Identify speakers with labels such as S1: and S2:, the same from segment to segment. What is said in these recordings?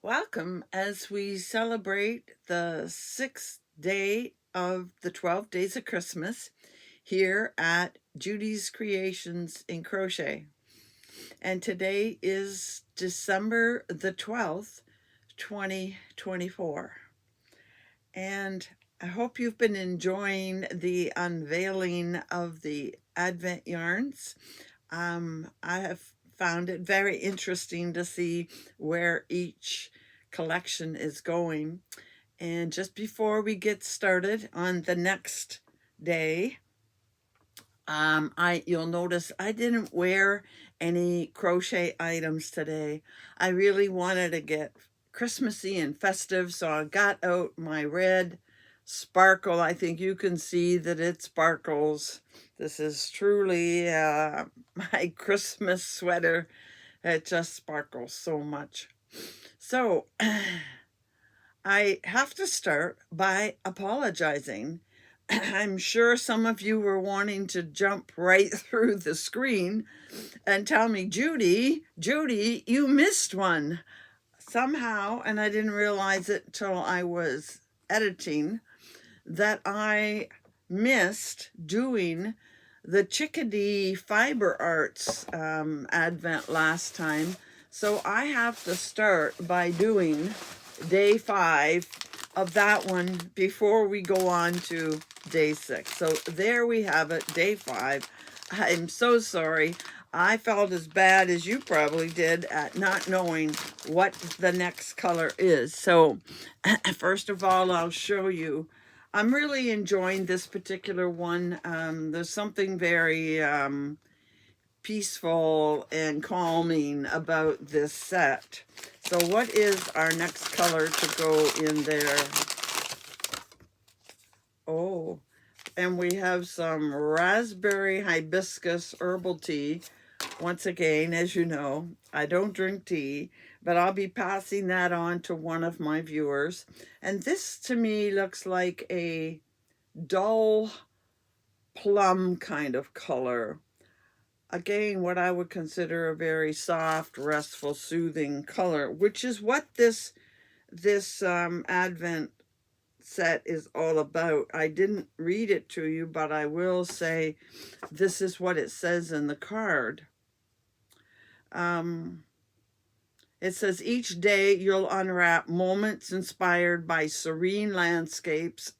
S1: Welcome as we celebrate the 6th day of the 12 days of Christmas here at Judy's Creations in Crochet. And today is December the 12th, 2024. And I hope you've been enjoying the unveiling of the Advent yarns. I have found it very interesting to see where each collection is going. And just before we get started on the next day, you'll notice I didn't wear any crochet items today. I really wanted to get Christmassy and festive, so I got out my red sparkle. I think you can see that it sparkles. This is truly my Christmas sweater. It just sparkles so much. So I have to start by apologizing. I'm sure some of you were wanting to jump right through the screen and tell me, Judy, you missed one somehow, and I didn't realize it till I was editing, that I missed doing the Chickadee Fiber Arts Advent last time. So I have to start by doing day 5 of that one before we go on to day 6. So there we have it, day 5. I'm so sorry. I felt as bad as you probably did at not knowing what the next color is. So first of all, I'll show you. I'm really enjoying this particular one. There's something very peaceful and calming about this set. So what is our next color to go in there? Oh, and we have some raspberry hibiscus herbal tea. Once again, as you know, I don't drink tea, but I'll be passing that on to one of my viewers. And this to me looks like a dull plum kind of color. Again, what I would consider a very soft, restful, soothing color, which is what this Advent set is all about. I didn't read it to you, but I will say this is what it says in the card. It says, each day you'll unwrap moments inspired by serene landscapes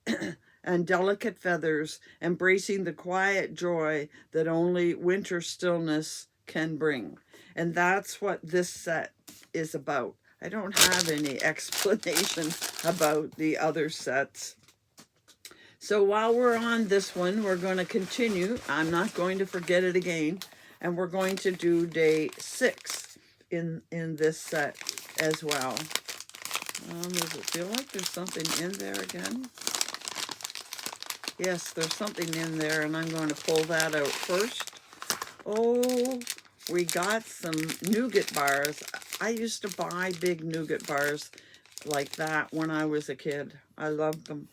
S1: and delicate feathers, embracing the quiet joy that only winter stillness can bring. And that's what this set is about. I don't have any explanation about the other sets. So while we're on this one, we're going to continue. I'm not going to forget it again. And we're going to do day 6 in this set as well. Does it feel like there's something in there again? Yes, there's something in there, and I'm going to pull that out first. Oh, we got some nougat bars. I used to buy big nougat bars like that when I was a kid. I loved them.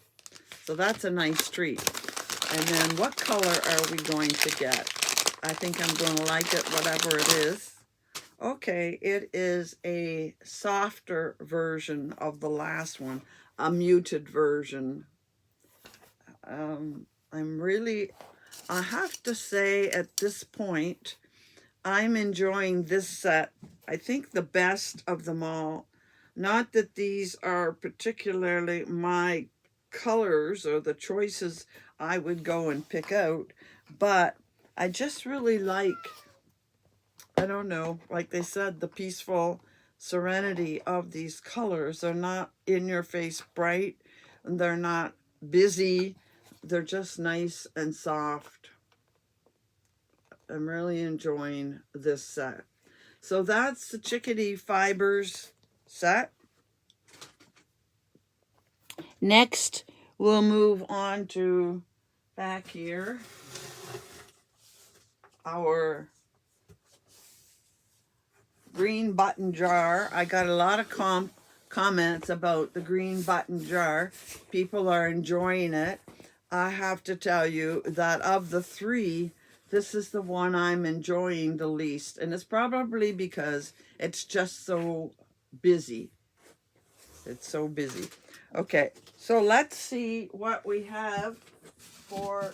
S1: So that's a nice treat. And then what color are we going to get? I think I'm going to like it, whatever it is. Okay, it is a softer version of the last one, a muted version. I have to say at this point, I'm enjoying this set, I think the best of them all. Not that these are particularly my colors or the choices I would go and pick out, but I just really like, I don't know, like they said, the peaceful serenity of these colors. They're not in your face bright, and they're not busy. They're just nice and soft. I'm really enjoying this set. So that's the Chickadee Fibers set. Next, we'll move on to back here, our green button jar. I got a lot of comments about the green button jar. People are enjoying it. I have to tell you that of the 3, this is the one I'm enjoying the least. And it's probably because it's just so busy. It's so busy. Okay, so let's see what we have for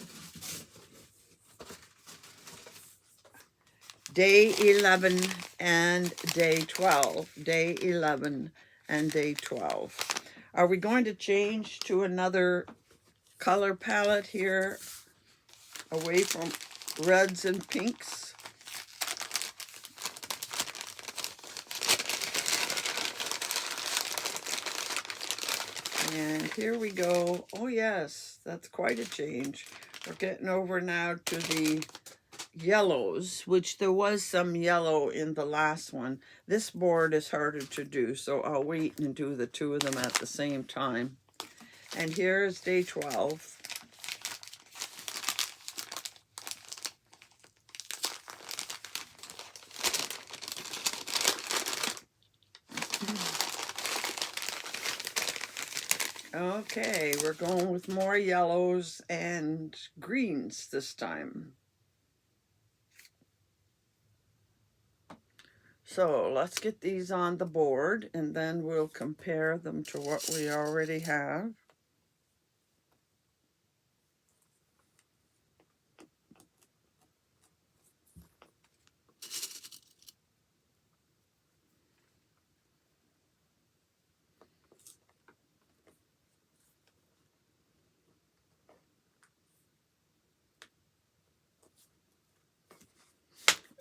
S1: day 11 and day 12. Day 11 and day 12. Are we going to change to another color palette here, away from reds and pinks? And here we go. Oh yes, that's quite a change. We're getting over now to the yellows, which there was some yellow in the last one. This board is harder to do, so I'll wait and do the two of them at the same time. And here's day 12. Okay, we're going with more yellows and greens this time. So let's get these on the board and then we'll compare them to what we already have.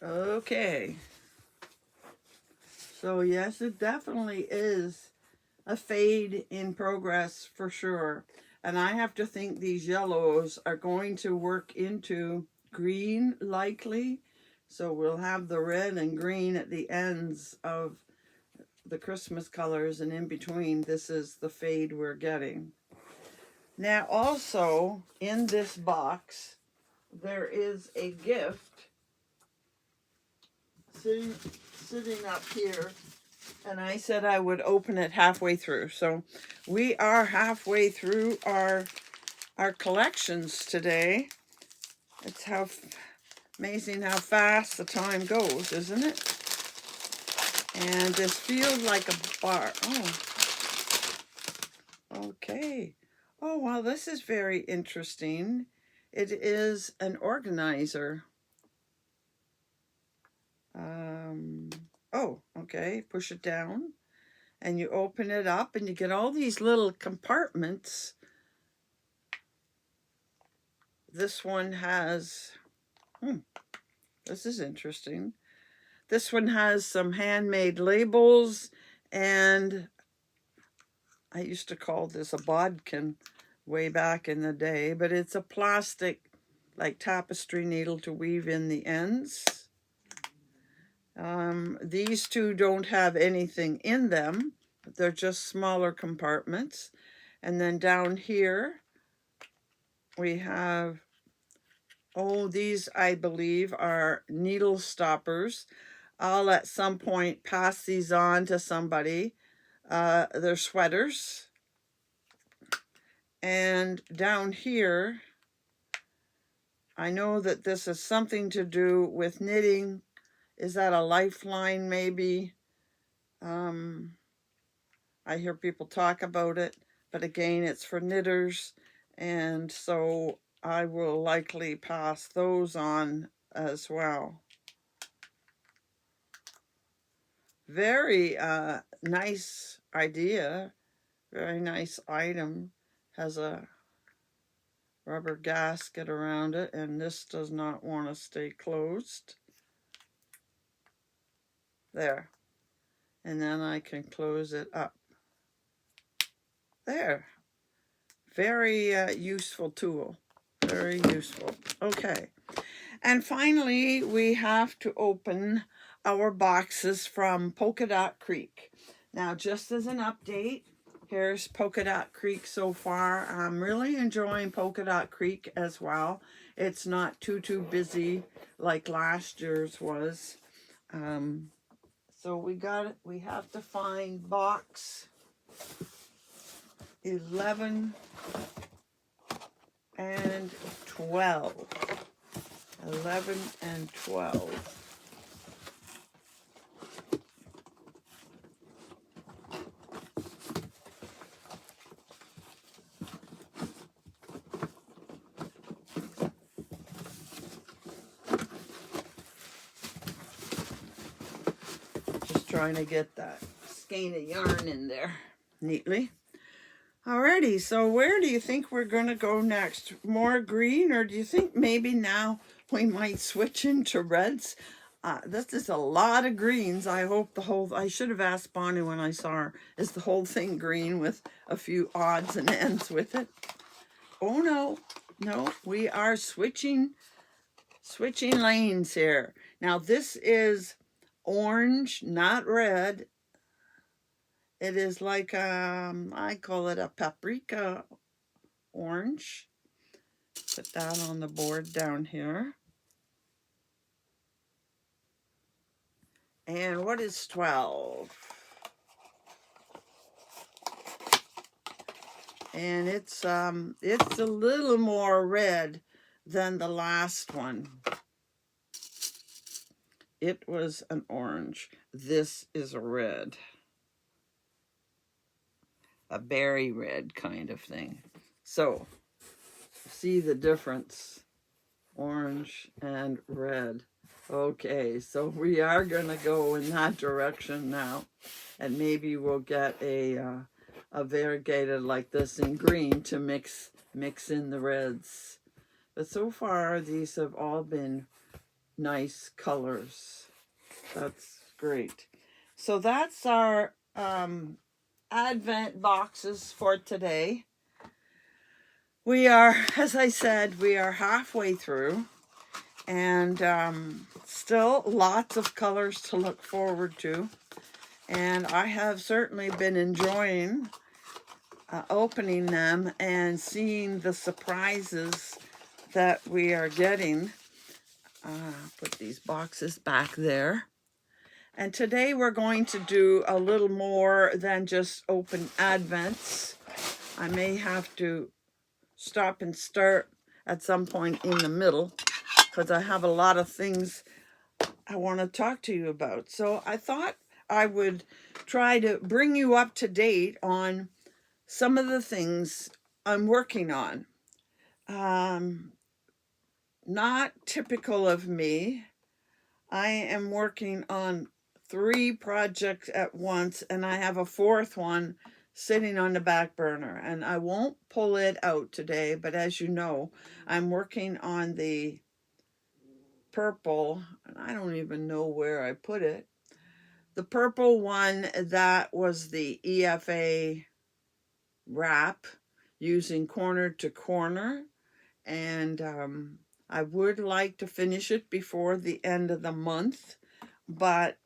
S1: Okay. So yes, it definitely is a fade in progress for sure. And I have to think these yellows are going to work into green likely. So we'll have the red and green at the ends of the Christmas colors, and in between, this is the fade we're getting. Now also in this box, there is a gift sitting up here, and I said I would open it halfway through. So we are halfway through our collections today. It's amazing how fast the time goes, isn't it? And this feels like a bar. Oh, okay. Oh, well, this is very interesting. It is an organizer. Oh, okay. Push it down and you open it up and you get all these little compartments. This one has, this is interesting. This one has some handmade labels, and I used to call this a bodkin way back in the day, but it's a plastic like tapestry needle to weave in the ends. These two don't have anything in them. They're just smaller compartments. And then down here we have, oh, these I believe are needle stoppers. I'll at some point pass these on to somebody. They're sweaters. And down here, I know that this is something to do with knitting. Is that a lifeline maybe? I hear people talk about it, but again, it's for knitters. And so I will likely pass those on as well. Very nice idea, very nice item. Has a rubber gasket around it, and this does not want to stay closed. There. And then I can close it up. There. Very useful tool. Very useful. Okay. And finally, we have to open our boxes from Polka Dot Creek. Now, just as an update, here's Polka Dot Creek so far. I'm really enjoying Polka Dot Creek as well. It's not too busy like last year's was. So we have to find box 11 and 12. 11 and 12. trying to get that skein of yarn in there neatly. Alrighty, so where do you think we're going to go next? More green, or do you think maybe now we might switch into reds? This is a lot of greens. I hope I should have asked Bonnie when I saw her, is the whole thing green with a few odds and ends with it? Oh no, we are switching lanes here. Now this is orange, not red. It is like, I call it a paprika orange. Put that on the board down here. And what is 12? And it's a little more red than the last one. It was an orange. This is a red. A berry red kind of thing. So, see the difference. Orange and red. Okay, so we are going to go in that direction now. And maybe we'll get a variegated like this in green to mix in the reds. But so far, these have all been nice colors. That's great. So that's our Advent boxes for today. We are, as I said, we are halfway through, and still lots of colors to look forward to. And I have certainly been enjoying opening them and seeing the surprises that we are getting. Put these boxes back there. And today we're going to do a little more than just open Advents. I may have to stop and start at some point in the middle because I have a lot of things I want to talk to you about. So I thought I would try to bring you up to date on some of the things I'm working on. Not typical of me. I am working on 3 projects at once, and I have a 4th one sitting on the back burner, and I won't pull it out today, but as you know, I'm working on the purple, and I don't even know where I put it. The purple one that was the EFA wrap using corner to corner, and I would like to finish it before the end of the month, but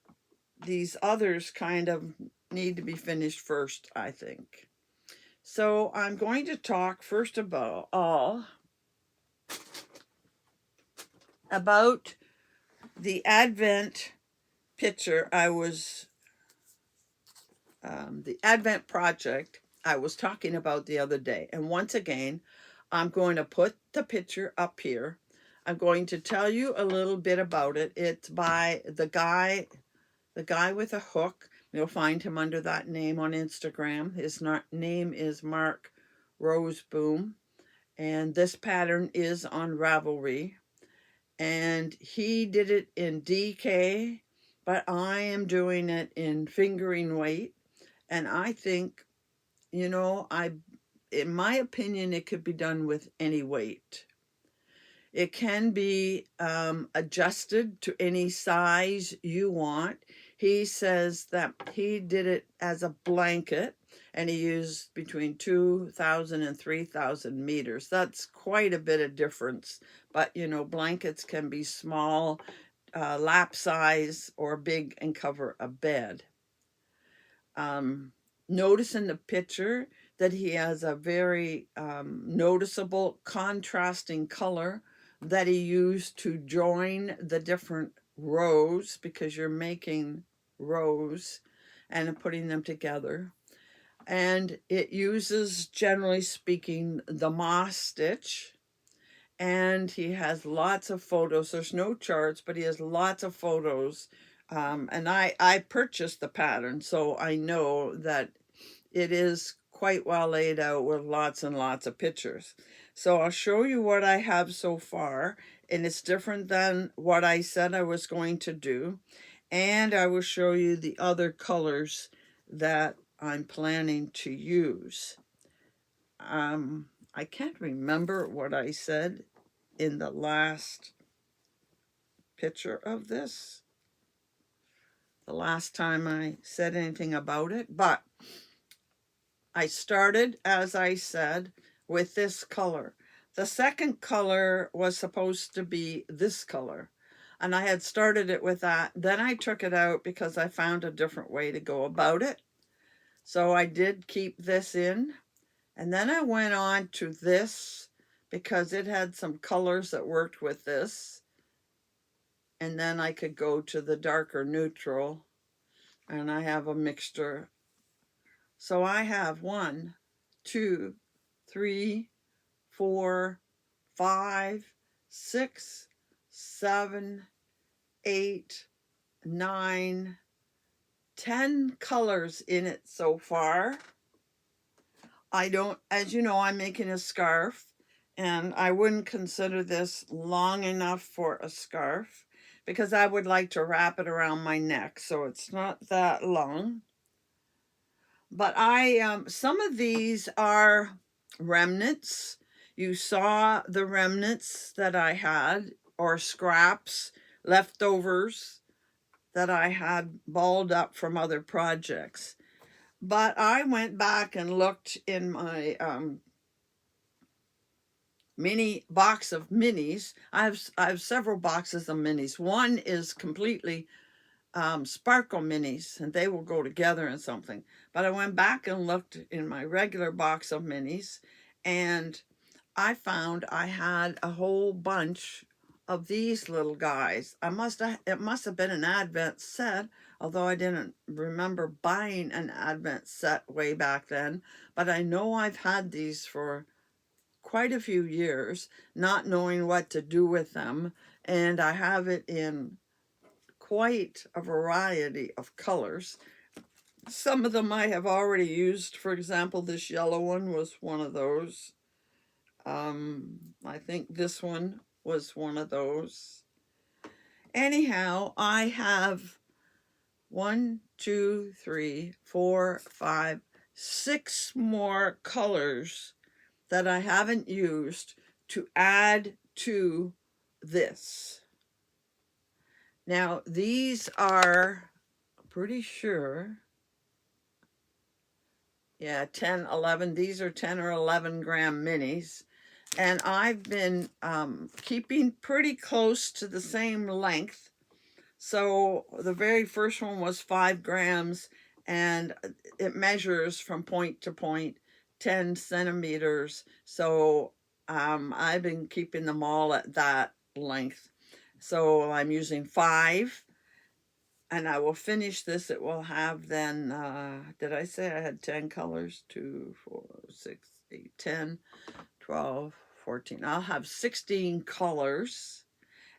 S1: these others kind of need to be finished first, I think. So I'm going to talk first of all about the Advent picture the Advent project I was talking about the other day. And once again, I'm going to put the picture up here. I'm going to tell you a little bit about it. It's by the guy with a hook. You'll find him under that name on Instagram. His name is Mark Roseboom. And this pattern is on Ravelry. And he did it in DK, but I am doing it in fingering weight. And I think, in my opinion, it could be done with any weight. It can be adjusted to any size you want. He says that he did it as a blanket, and he used between 2,000 and 3,000 meters. That's quite a bit of difference. But, blankets can be small, lap size, or big and cover a bed. Notice in the picture that he has a very noticeable contrasting color that he used to join the different rows, because you're making rows and putting them together. And it uses, generally speaking, the moss stitch. And he has lots of photos. There's no charts, but he has lots of photos. And I purchased the pattern, so I know that it is quite well laid out with lots and lots of pictures. So I'll show you what I have so far, and it's different than what I said I was going to do. and I will show you the other colors that I'm planning to use. I can't remember what I said in the last picture of this, the last time I said anything about it, but I started, as I said, with this color. The second color was supposed to be this color, and I had started it with that. Then I took it out because I found a different way to go about it. So I did keep this in, and then I went on to this because it had some colors that worked with this. And then I could go to the darker neutral, and I have a mixture. So I have 1, 2, 3, 4, 5, 6, 7, 8, 9, 10 colors in it so far. I don't, as you know, I'm making a scarf, and I wouldn't consider this long enough for a scarf because I would like to wrap it around my neck, so it's not that long. But some of these are remnants. You saw the remnants that I had, or scraps, leftovers that I had balled up from other projects. But I went back and looked in my mini box of minis. I have several boxes of minis. One is completely sparkle minis, and they will go together in something. But I went back and looked in my regular box of minis, and I found I had a whole bunch of these little guys. It must have been an Advent set, although I didn't remember buying an Advent set way back then. But I know I've had these for quite a few years, not knowing what to do with them, and I have it in quite a variety of colors. Some of them I have already used. For example, this yellow one was one of those. I think this one was one of those. Anyhow, I have 1, 2, 3, 4, 5, 6 more colors that I haven't used to add to this. Now, these are pretty sure, yeah, 10, 11. These are 10 or 11 gram minis. And I've been keeping pretty close to the same length. So the very first one was 5 grams, and it measures from point to point 10 centimeters. So I've been keeping them all at that length. So I'm using 5, and I will finish this. It will have then, did I say I had 10 colors? 2, 4, 6, 8, 10, 12, 14. I'll have 16 colors,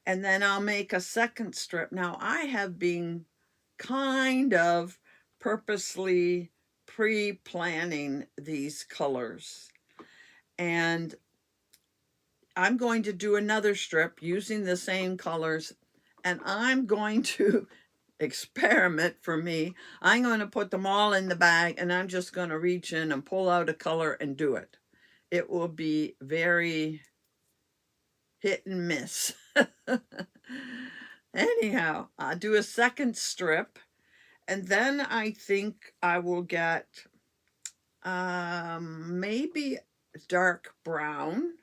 S1: and then I'll make a second strip. Now, I have been kind of purposely pre-planning these colors, and I'm going to do another strip using the same colors, and I'm going to experiment for me. I'm going to put them all in the bag, and I'm just going to reach in and pull out a color and do it. It will be very hit and miss. Anyhow, I'll do a second strip, and then I think I will get maybe dark brown.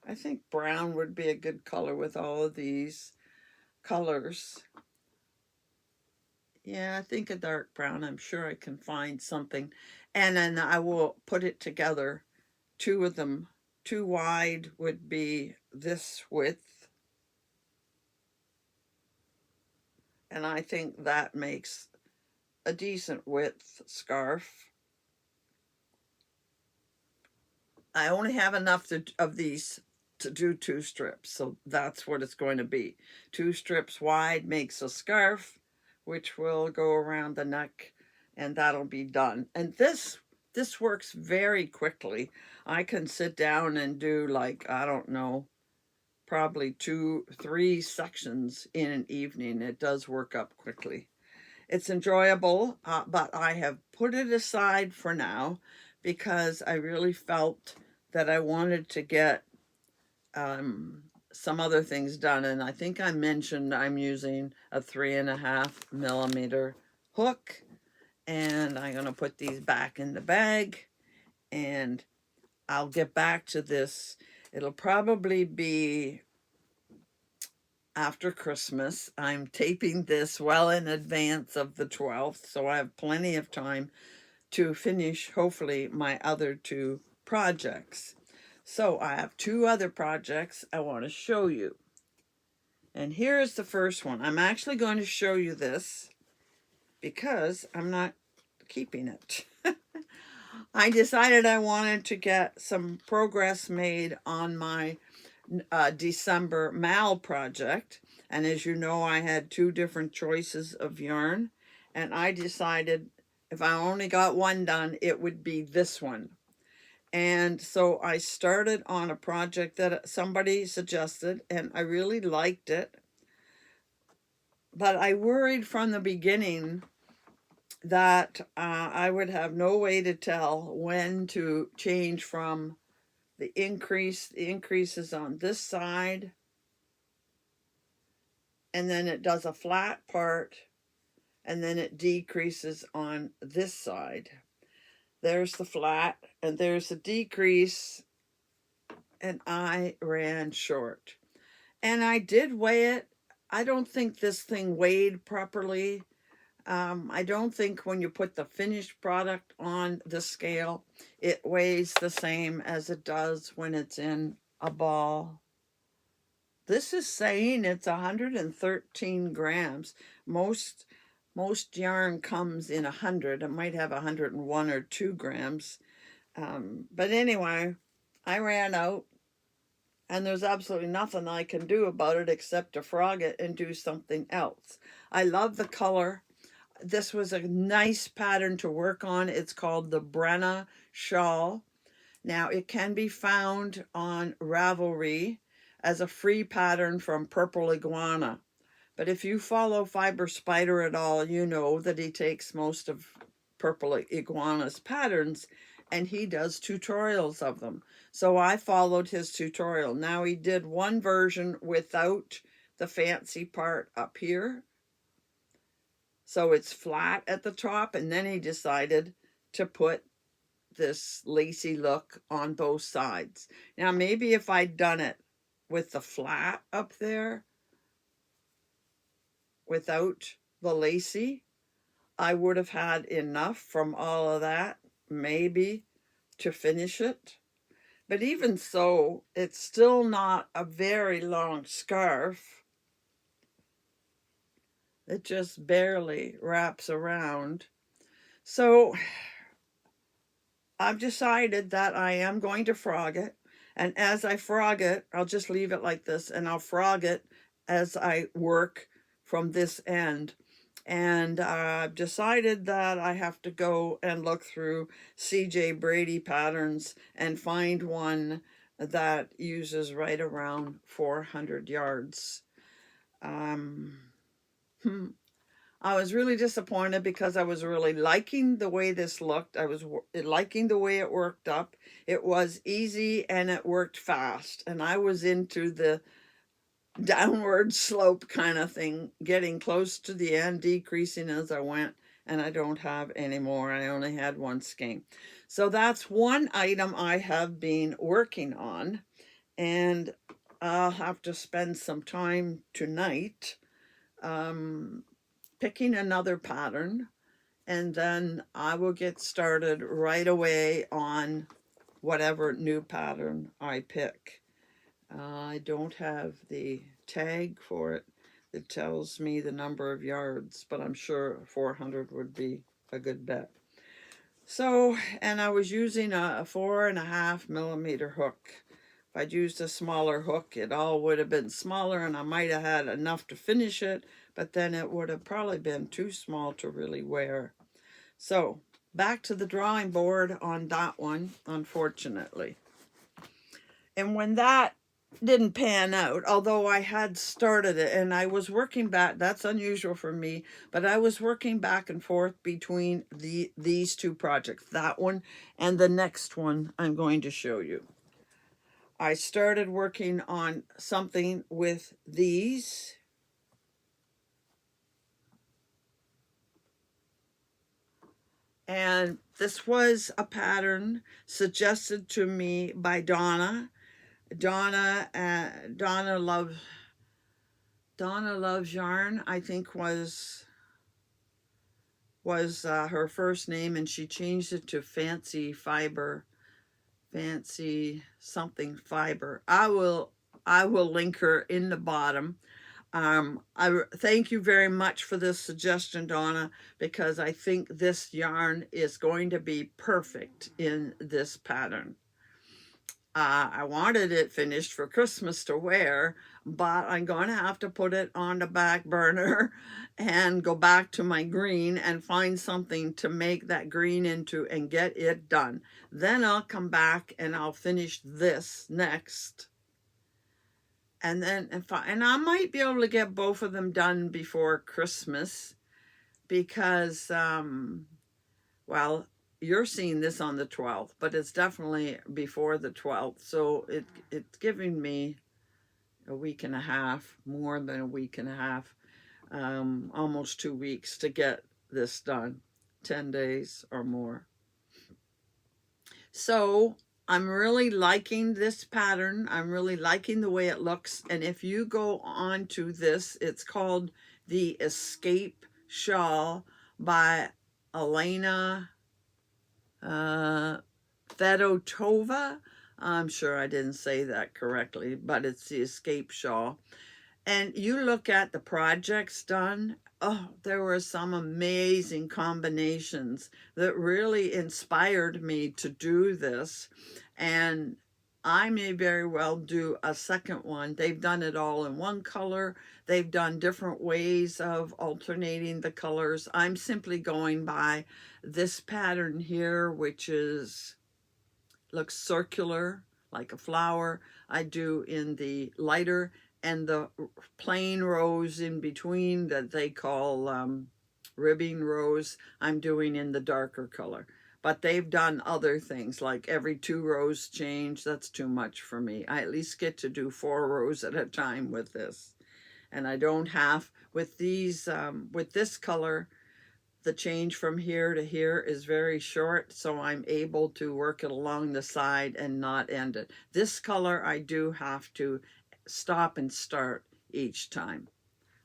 S1: I think brown would be a good color with all of these colors. Yeah, I think a dark brown. I'm sure I can find something. And then I will put it together. 2 of them. 2 wide would be this width. And I think that makes a decent width scarf. I only have enough of these to do 2 strips, so that's what it's going to be. 2 strips wide makes a scarf, which will go around the neck, and that'll be done. And this works very quickly. I can sit down and do, like, I don't know, probably 2, 3 sections in an evening. It does work up quickly. It's enjoyable, but I have put it aside for now because I really felt that I wanted to get some other things done. And I think I mentioned I'm using a 3.5 millimeter hook, and I'm going to put these back in the bag, and I'll get back to this. It'll probably be after Christmas. I'm taping this well in advance of the 12th, so I have plenty of time to finish, hopefully, my other two projects. So I have two other projects I want to show you. And here's the first one. I'm actually going to show you this because I'm not keeping it. I decided I wanted to get some progress made on my December Mal project. And as you know, I had two different choices of yarn. And I decided if I only got one done, it would be this one. And so I started on a project that somebody suggested, and I really liked it. But I worried from the beginning that I would have no way to tell when to change from the increases on this side, and then it does a flat part, and then it decreases on this side. There's the flat, and there's the decrease, and I ran short. And I did weigh it. I don't think this thing weighed properly. I don't think when you put the finished product on the scale, it weighs the same as it does when it's in a ball. This is saying it's 113 grams. Most yarn comes in 100. It might have 101 or 2 grams. But anyway, I ran out, and there's absolutely nothing I can do about it except to frog it and do something else. I love the color. This was a nice pattern to work on. It's called the Brenna Shawl. Now, it can be found on Ravelry as a free pattern from Purple Iguana. But if you follow Fiber Spider at all, you know that he takes most of Purple Iguana's patterns, and he does tutorials of them. So I followed his tutorial. Now, he did one version without the fancy part up here. So it's flat at the top, and then he decided to put this lacy look on both sides. Now, maybe if I'd done it with the flat up there, without the lacy, I would have had enough from all of that, maybe, to finish it. But even so, it's still not a very long scarf. It just barely wraps around. So I've decided that I am going to frog it. And as I frog it, I'll just leave it like this, and I'll frog it as I work from this end. And I've decided that I have to go and look through CJ Brady patterns and find one that uses right around 400 yards. I was really disappointed because I was really liking the way this looked. I was liking the way it worked up. It was easy and it worked fast. And I was into the downward slope kind of thing, getting close to the end, decreasing as I went. And I don't have any more. I only had one skein. So that's one item I have been working on. And I'll have to spend some time tonight picking another pattern, and then I will get started right away on whatever new pattern I pick. I don't have the tag for it that tells me the number of yards, but I'm sure 400 would be a good bet. So, and I was using a 4.5 millimeter hook. If I'd used a smaller hook, it all would have been smaller, and I might have had enough to finish it, but then it would have probably been too small to really wear. So back to the drawing board on that one, unfortunately. And when that didn't pan out, although I had started it and I was working back. That's unusual for me, but I was working back and forth between these two projects, that one and the next one I'm going to show you. I started working on something with these. And this was a pattern suggested to me by Dawna. Dawna loves yarn, I think was her first name, and she changed it to Fancy something fiber. I will link her in the bottom. I thank you very much for this suggestion, Dawna, because I think this yarn is going to be perfect in this pattern. I wanted it finished for Christmas to wear, but I'm going to have to put it on the back burner and go back to my green and find something to make that green into and get it done. Then I'll come back and I'll finish this next. And then and I might be able to get both of them done before Christmas because, well, you're seeing this on the 12th, but it's definitely before the 12th. So it's giving me a week and a half, more than a week and a half, almost 2 weeks to get this done, 10 days or more. So I'm really liking this pattern. I'm really liking the way it looks. And if you go on to this, it's called the Escape Shawl by Elena Fedotova. I'm sure I didn't say that correctly, but it's the Escape Shawl. And you look at the projects done, oh, there were some amazing combinations that really inspired me to do this. And I may very well do a second one. They've done it all in one color. They've done different ways of alternating the colors. I'm simply going by this pattern here, which looks circular, like a flower. I do in the lighter, and the plain rose in between that they call ribbing rose, I'm doing in the darker color. But they've done other things, like every 2 rows change. That's too much for me. I at least get to do 4 rows at a time with this. And I don't have, with these, with this color, the change from here to here is very short, so I'm able to work it along the side and not end it. This color, I do have to stop and start each time,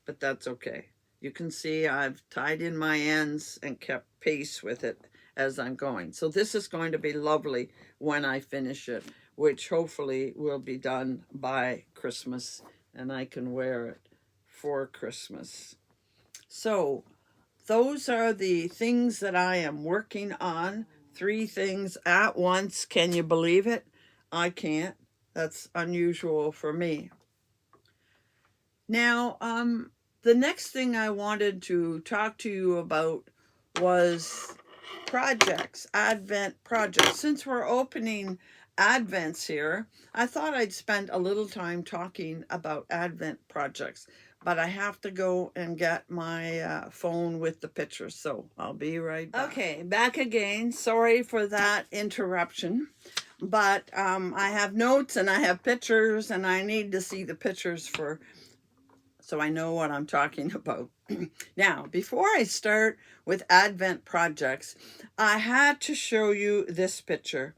S1: but that's okay. You can see I've tied in my ends and kept pace with it as I'm going. So this is going to be lovely when I finish it, which hopefully will be done by Christmas and I can wear it for Christmas. So those are the things that I am working on. 3 things at once. Can you believe it? I can't. That's unusual for me. Now, the next thing I wanted to talk to you about was projects, Advent projects. Since we're opening Advents here, I thought I'd spend a little time talking about Advent projects, but I have to go and get my phone with the pictures, so I'll be right back. Okay, back again. Sorry for that interruption. But I have notes and I have pictures, and I need to see the pictures so I know what I'm talking about. Now, before I start with Advent projects, I had to show you this picture.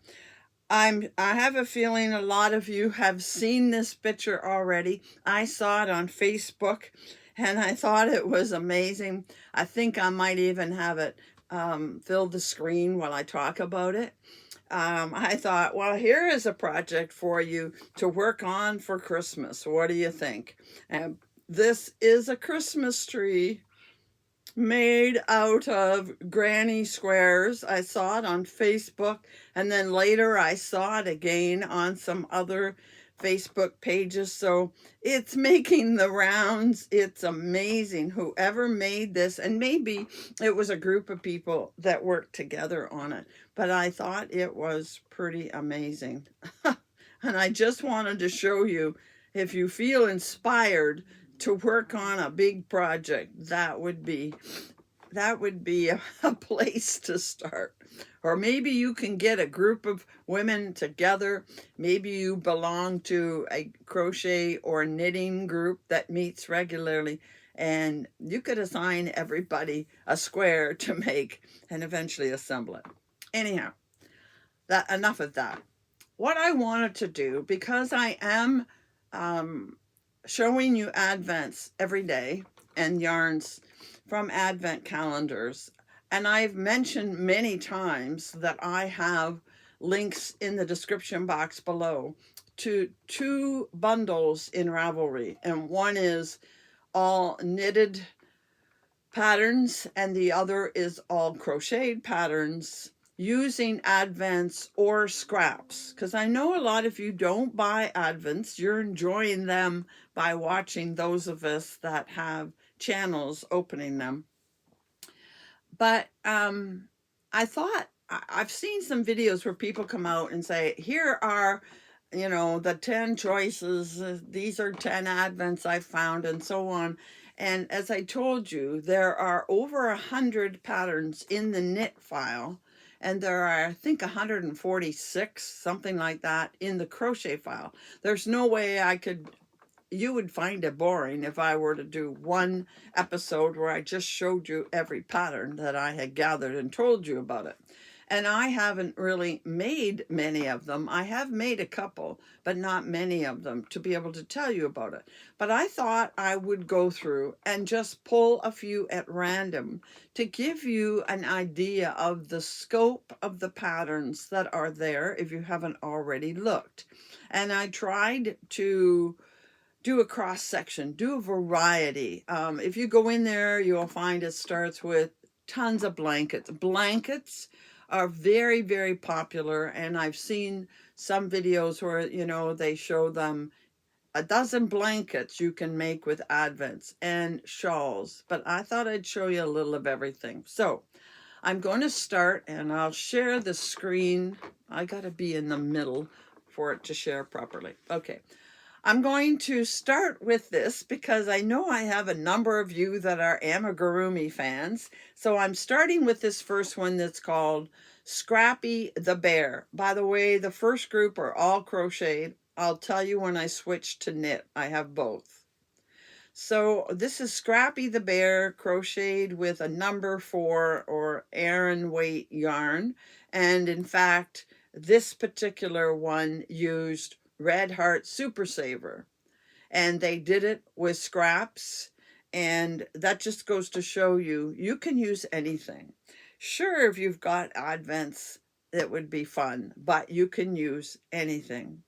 S1: I have a feeling a lot of you have seen this picture already. I saw it on Facebook and I thought it was amazing. I think I might even have it fill the screen while I talk about it. I thought, well, here is a project for you to work on for Christmas. What do you think? And this is a Christmas tree made out of granny squares. I saw it on Facebook, and then later I saw it again on some other Facebook pages. So it's making the rounds. It's amazing. Whoever made this, and maybe it was a group of people that worked together on it, but I thought it was pretty amazing. And I just wanted to show you, if you feel inspired to work on a big project, that would be a place to start. Or maybe you can get a group of women together. Maybe you belong to a crochet or knitting group that meets regularly, and you could assign everybody a square to make and eventually assemble it. Anyhow, that enough of that. What I wanted to do, because I am showing you advents every day and yarns from advent calendars, and I've mentioned many times that I have links in the description box below to 2 bundles in Ravelry, and one is all knitted patterns and the other is all crocheted patterns using advents or scraps, because I know a lot of you don't buy advents. You're enjoying them by watching those of us that have channels opening them. But I thought, I've seen some videos where people come out and say, here are, you know, the 10 choices, these are 10 advents I found, and so on. And as I told you, there are over 100 patterns in the knit file, and there are, I think, 146, something like that, in the crochet file. There's no way you would find it boring if I were to do one episode where I just showed you every pattern that I had gathered and told you about it. And I haven't really made many of them. I have made a couple, but not many of them to be able to tell you about it. But I thought I would go through and just pull a few at random to give you an idea of the scope of the patterns that are there if you haven't already looked. And I tried to do a cross section, do a variety. If you go in there, you'll find it starts with tons of blankets. Blankets are very, very popular, and I've seen some videos where, you know, they show them a dozen blankets you can make with advents and shawls, but I thought I'd show you a little of everything. So I'm going to start, and I'll share the screen. I got to be in the middle for it to share properly. Okay. I'm going to start with this because I know I have a number of you that are amigurumi fans. So I'm starting with this first one that's called Scrappy the Bear. By the way, the first group are all crocheted. I'll tell you when I switch to knit. I have both. So this is Scrappy the Bear crocheted with a number 4 or Aran weight yarn. And in fact, this particular one used Red Heart Super Saver, and they did it with scraps, and that just goes to show you, you can use anything. Sure, if you've got advents, it would be fun, but you can use anything.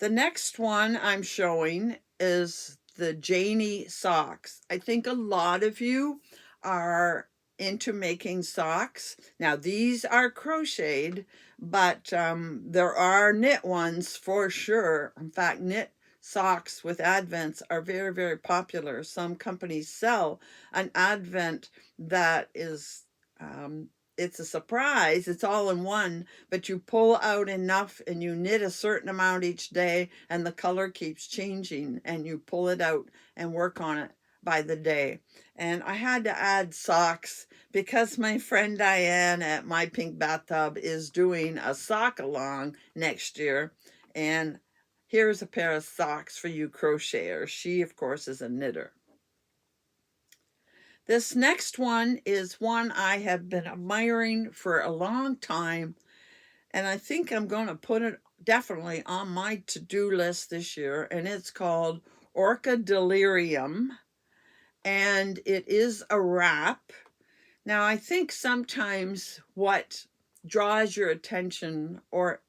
S1: The next one I'm showing is the Janie Socks. I think a lot of you are into making socks. Now these are crocheted, but there are knit ones for sure. In fact, knit socks with advents are very, very popular. Some companies sell an advent that is it's a surprise. It's all in one, but you pull out enough and you knit a certain amount each day, and the color keeps changing, and you pull it out and work on it by the day. And I had to add socks because my friend Diane at My Pink Bathtub is doing a sock along next year, and here's a pair of socks for you crocheters. She, of course, is a knitter. This next one is one I have been admiring for a long time, and I think I'm going to put it definitely on my to-do list this year, and it's called Orchidelirium, and it is a wrap. Now, I think sometimes what draws your attention or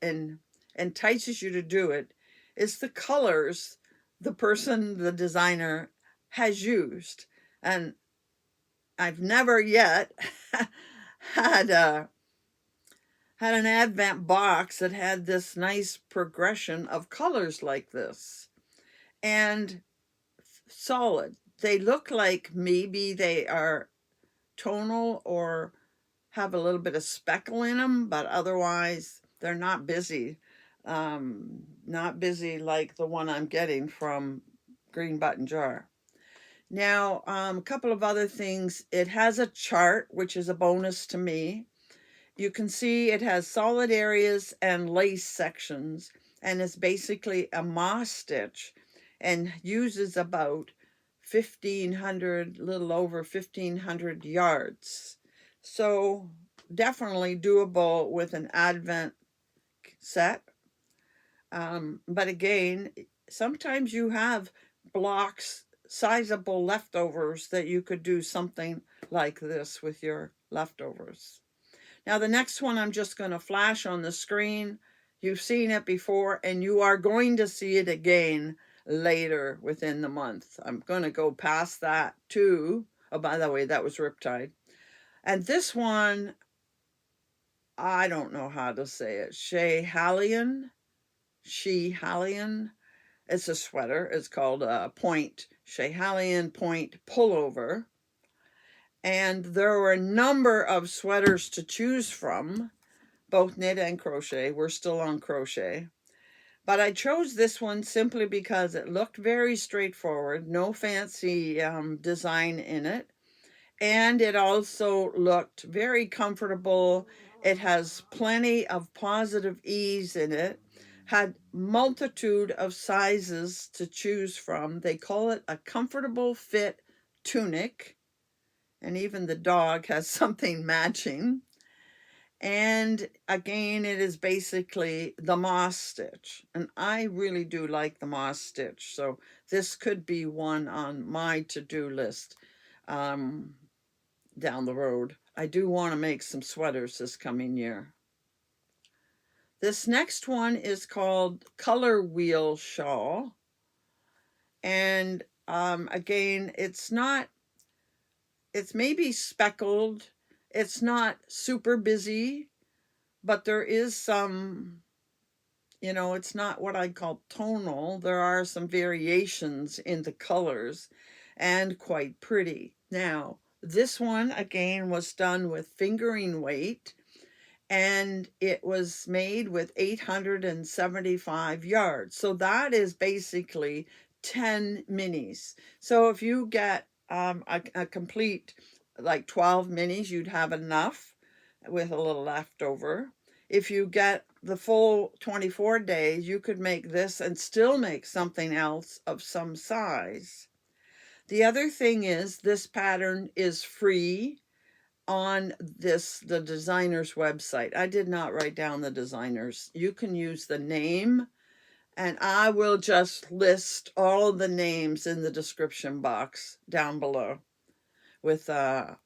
S1: entices you to do it is the colors the person, the designer, has used. And I've never yet had an advent box that had this nice progression of colors like this. And solid. They look like maybe they are tonal or have a little bit of speckle in them, but otherwise they're not busy. Not busy like the one I'm getting from Green Button Jar. Now, a couple of other things. It has a chart, which is a bonus to me. You can see it has solid areas and lace sections, and it's basically a moss stitch and uses about 1,500, little over 1,500 yards. So definitely doable with an Advent set. But again, sometimes you have blocks, sizable leftovers that you could do something like this with your leftovers. Now the next one I'm just going to flash on the screen. You've seen it before and you are going to see it again later within the month. I'm going to go past that too. Oh, by the way, that was Riptide. And this one, I don't know how to say it. Schiehallion. It's a sweater. It's called a point Schiehallion point pullover. And there were a number of sweaters to choose from, both knit and crochet. We're still on crochet. But I chose this one simply because it looked very straightforward, no fancy design in it. And it also looked very comfortable. It has plenty of positive ease in it. Had multitude of sizes to choose from. They call it a comfortable fit tunic. And even the dog has something matching. And again, it is basically the moss stitch. And I really do like the moss stitch. So this could be one on my to-do list down the road. I do want to make some sweaters this coming year. This next one is called Color Wheel Shawl. And again, it's maybe speckled. It's not super busy, but there is some, it's not what I call tonal. There are some variations in the colors and quite pretty. Now, this one again was done with fingering weight and it was made with 875 yards. So that is basically 10 minis. So if you get a complete like 12 minis, you'd have enough with a little leftover. If you get the full 24 days, you could make this and still make something else of some size. The other thing is this pattern is free on the designer's website. I did not write down the designers. You can use the name, and I will just list all the names in the description box down below with I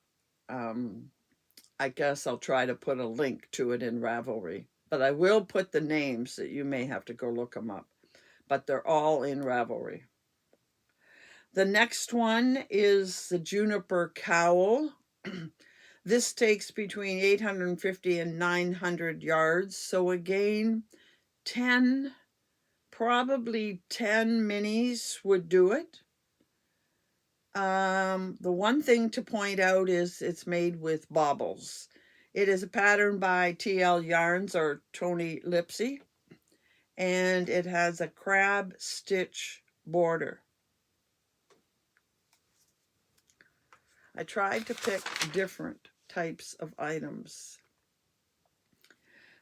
S1: guess I'll try to put a link to it in Ravelry, but I will put the names that you may have to go look them up, but they're all in Ravelry. The next one is the Juniper Cowl. This takes between 850 and 900 yards. So again, probably 10 minis would do it. The one thing to point out is it's made with baubles. It is a pattern by TL Yarns or Tony Lipsy, and it has a crab stitch border. I tried to pick different types of items.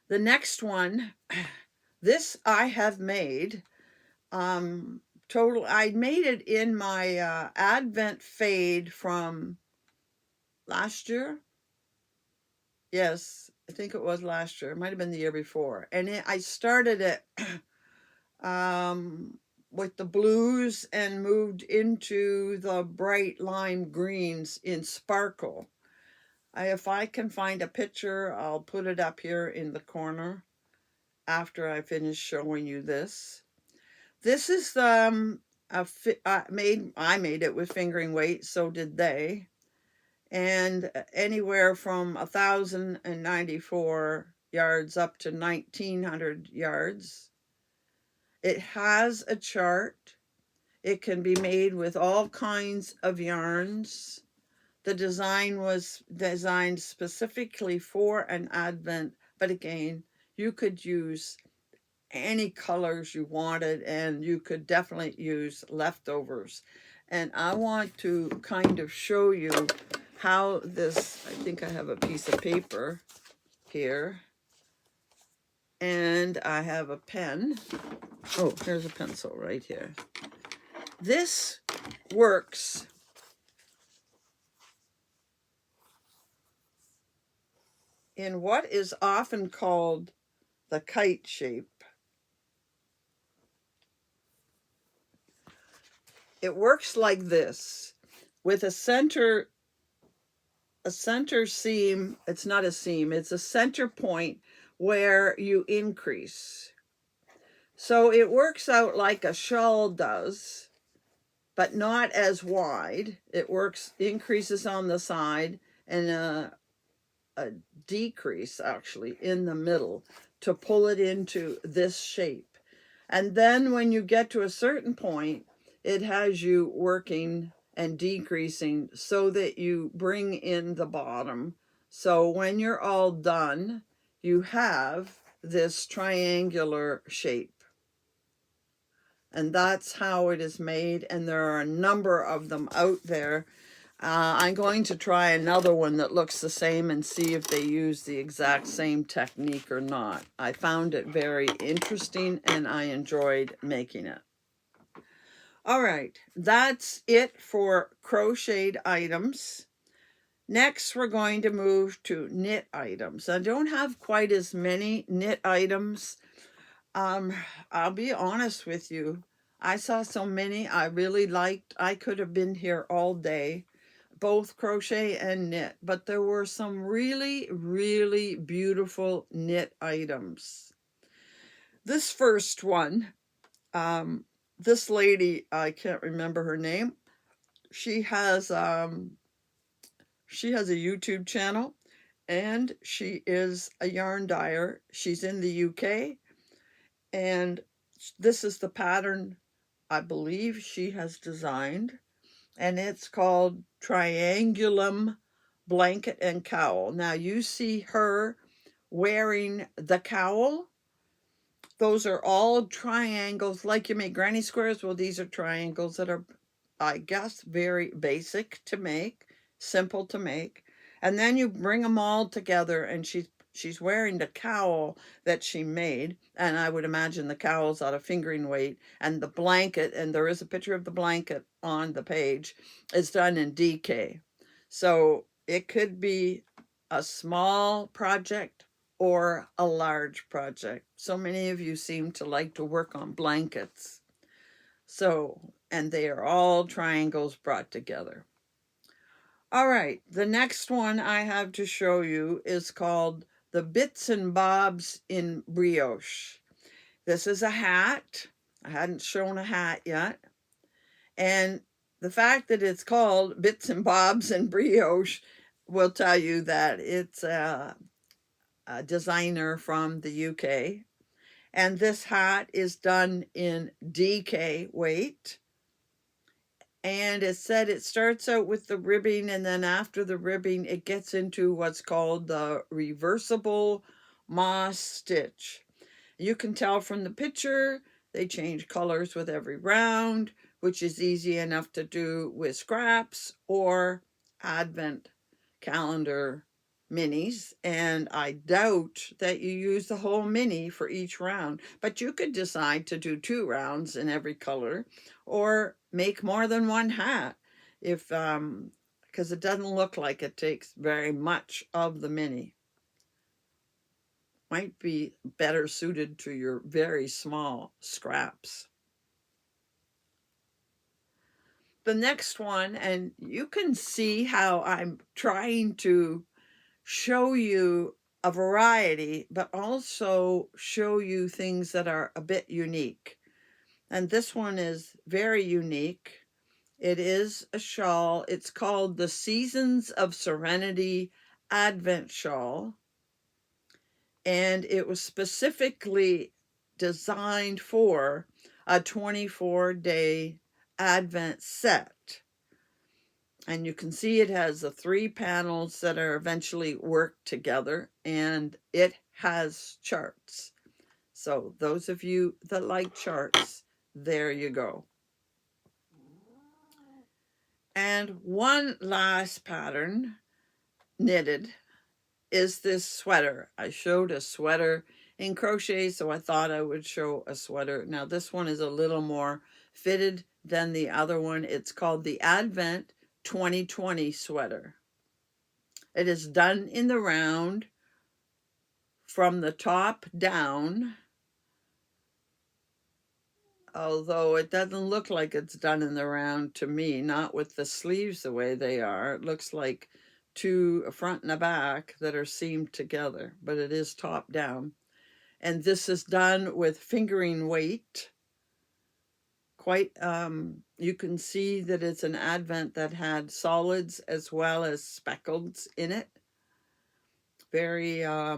S1: The next one, this I have made. I made it in my Advent Fade from last year. Yes, I think it was last year. It might have been the year before. And I started it with the blues and moved into the bright lime greens in Sparkle. If I can find a picture, I'll put it up here in the corner after I finish showing you this. This is I made it with fingering weight, so did they. And anywhere from 1,094 yards up to 1,900 yards. It has a chart. It can be made with all kinds of yarns. The design was designed specifically for an Advent, but again, you could use any colors you wanted, and you could definitely use leftovers. And I want to kind of show you how this, I think I have a piece of paper here, and I have a pen. Oh, there's a pencil right here. This works in what is often called the kite shape. It works like this, with a center seam. It's not a seam, it's a center point where you increase. So it works out like a shawl does, but not as wide. It increases on the side, and a decrease actually in the middle to pull it into this shape. And then when you get to a certain point, it has you working and decreasing so that you bring in the bottom. So when you're all done, you have this triangular shape. And that's how it is made. And there are a number of them out there. I'm going to try another one that looks the same and see if they use the exact same technique or not. I found it very interesting and I enjoyed making it. All right, that's it for crocheted items. Next, we're going to move to knit items. I don't have quite as many knit items. I'll be honest with you. I saw so many I really liked. I could have been here all day, both crochet and knit, but there were some really, really beautiful knit items. This first one, this lady, I can't remember her name. She has a YouTube channel, and she is a yarn dyer. She's in the UK, and this is the pattern I believe she has designed, and it's called Triangulum Blanket and Cowl. Now you see her wearing the cowl. Those are all triangles, like you make granny squares. Well, these are triangles that are, I guess, very basic to make, simple to make. And then you bring them all together, and she's wearing the cowl that she made. And I would imagine the cowl's out of fingering weight. And the blanket, and there is a picture of the blanket on the page, is done in DK. So it could be a small project or a large project. So many of you seem to like to work on blankets. So, and they are all triangles brought together. All right, the next one I have to show you is called the Bits and Bobs in Brioche. This is a hat. I hadn't shown a hat yet. And the fact that it's called Bits and Bobs in Brioche will tell you that it's a designer from the UK. And this hat is done in DK weight. And it said it starts out with the ribbing, and then after the ribbing, it gets into what's called the reversible moss stitch. You can tell from the picture, they change colors with every round, which is easy enough to do with scraps or advent calendar minis. And I doubt that you use the whole mini for each round, but you could decide to do 2 rounds in every color, or make more than one hat if because it doesn't look like it takes very much of the mini. Might be better suited to your very small scraps. The next one, and you can see how I'm trying to show you a variety, but also show you things that are a bit unique. And this one is very unique. It is a shawl. It's called the Seasons of Serenity Advent Shawl. And it was specifically designed for a 24-day Advent set. And you can see it has the 3 panels that are eventually worked together, and it has charts. So those of you that like charts, there you go. And one last pattern knitted is this sweater. I showed a sweater in crochet, so I thought I would show a sweater. Now this one is a little more fitted than the other one. It's called the Advent 2020 sweater. It is done in the round from the top down, although it doesn't look like it's done in the round to me, not with the sleeves the way they are. It looks like two, a front and a back, that are seamed together, but it is top down. And this is done with fingering weight. Quite, you can see that it's an Advent that had solids as well as speckleds in it. Very, a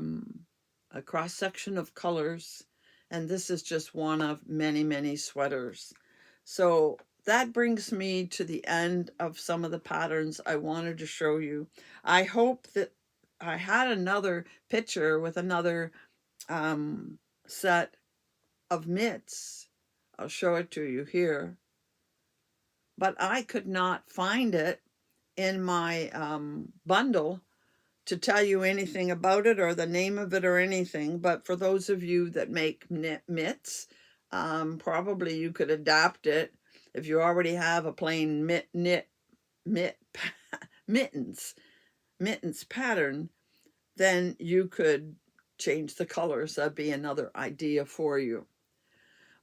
S1: cross-section of colors. And this is just one of many, many sweaters. So that brings me to the end of some of the patterns I wanted to show you. I hope that I had another picture with another set of mitts. I'll show it to you here. But I could not find it in my bundle to tell you anything about it or the name of it or anything. But for those of you that make mitts, probably you could adapt it. If you already have a plain mittens pattern, then you could change the colors. That'd be another idea for you.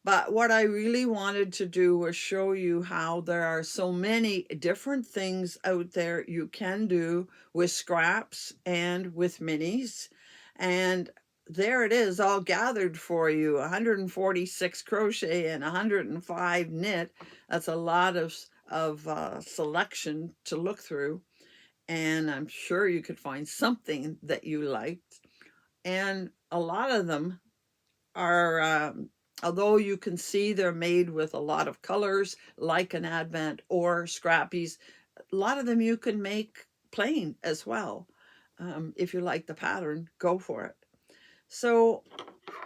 S1: But what I really wanted to do was show you how there are so many different things out there you can do with scraps and with minis. And there it is, all gathered for you. 146 crochet and 105 knit. That's a lot of selection to look through. And I'm sure you could find something that you liked. And a lot of them are... although you can see they're made with a lot of colors, like an Advent or Scrappies, a lot of them you can make plain as well. If you like the pattern, go for it. So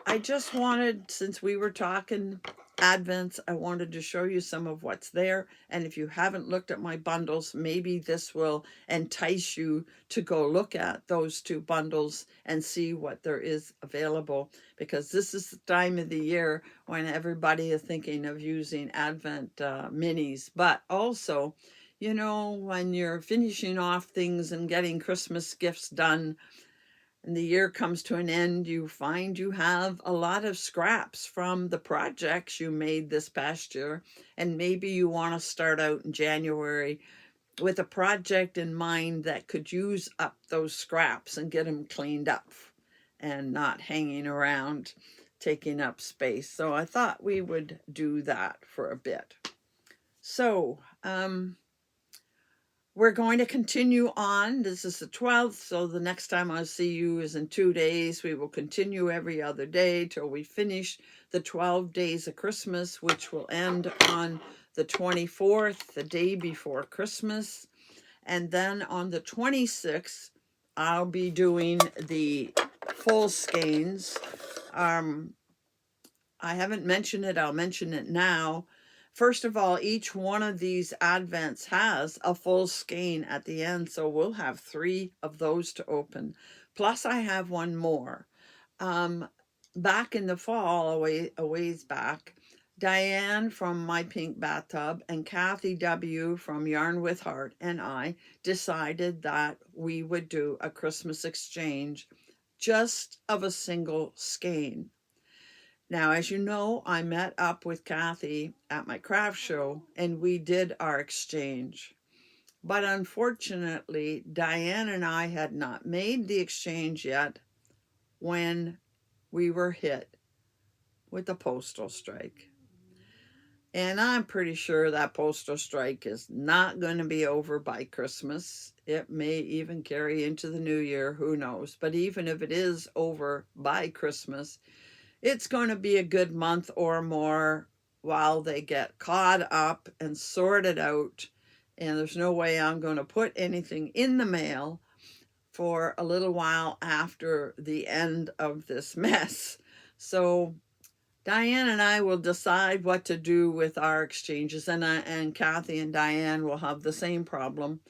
S1: I just wanted, since we were talking Advents, I wanted to show you some of what's there. And if you haven't looked at my bundles, maybe this will entice you to go look at those two bundles and see what there is available, because this is the time of the year when everybody is thinking of using Advent minis. But also, you know, when you're finishing off things and getting Christmas gifts done, and the year comes to an end, you find you have a lot of scraps from the projects you made this past year. And maybe you want to start out in January with a project in mind that could use up those scraps and get them cleaned up and not hanging around taking up space. So I thought we would do that for a bit. So, we're going to continue on. This is the 12th, so the next time I'll see you is in 2 days. We will continue every other day till we finish the 12 days of Christmas, which will end on the 24th, the day before Christmas. And then on the 26th, I'll be doing the full skeins. I haven't mentioned it. I'll mention it now. First of all, each one of these Advents has a full skein at the end, so we'll have 3 of those to open. Plus, I have one more. Back in the fall, a ways back, Diane from My Pink Bathtub and Cathy W. from Yarn with Heart and I decided that we would do a Christmas exchange just of a single skein. Now, as you know, I met up with Cathy at my craft show and we did our exchange. But unfortunately, Diane and I had not made the exchange yet when we were hit with the postal strike. And I'm pretty sure that postal strike is not going to be over by Christmas. It may even carry into the new year, who knows. But even if it is over by Christmas, it's going to be a good month or more while they get caught up and sorted out. And there's no way I'm going to put anything in the mail for a little while after the end of this mess. So Diane and I will decide what to do with our exchanges, and Cathy and Diane will have the same problem.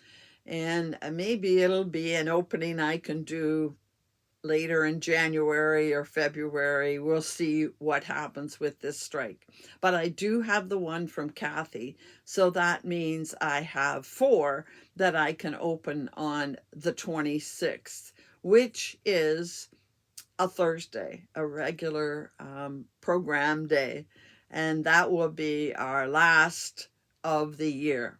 S1: And maybe it'll be an opening I can do later in January or February. We'll see what happens with this strike. But I do have the one from Cathy, so that means I have 4 that I can open on the 26th, which is a Thursday, a regular program day. And that will be our last of the year.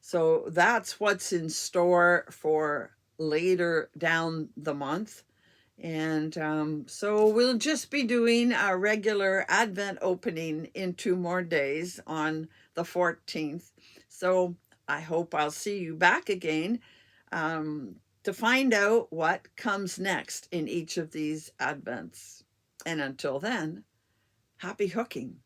S1: So that's what's in store for later down the month. And so we'll just be doing our regular Advent opening in 2 more days on the 14th. So I hope I'll see you back again to find out what comes next in each of these Advents. And until then, happy hooking.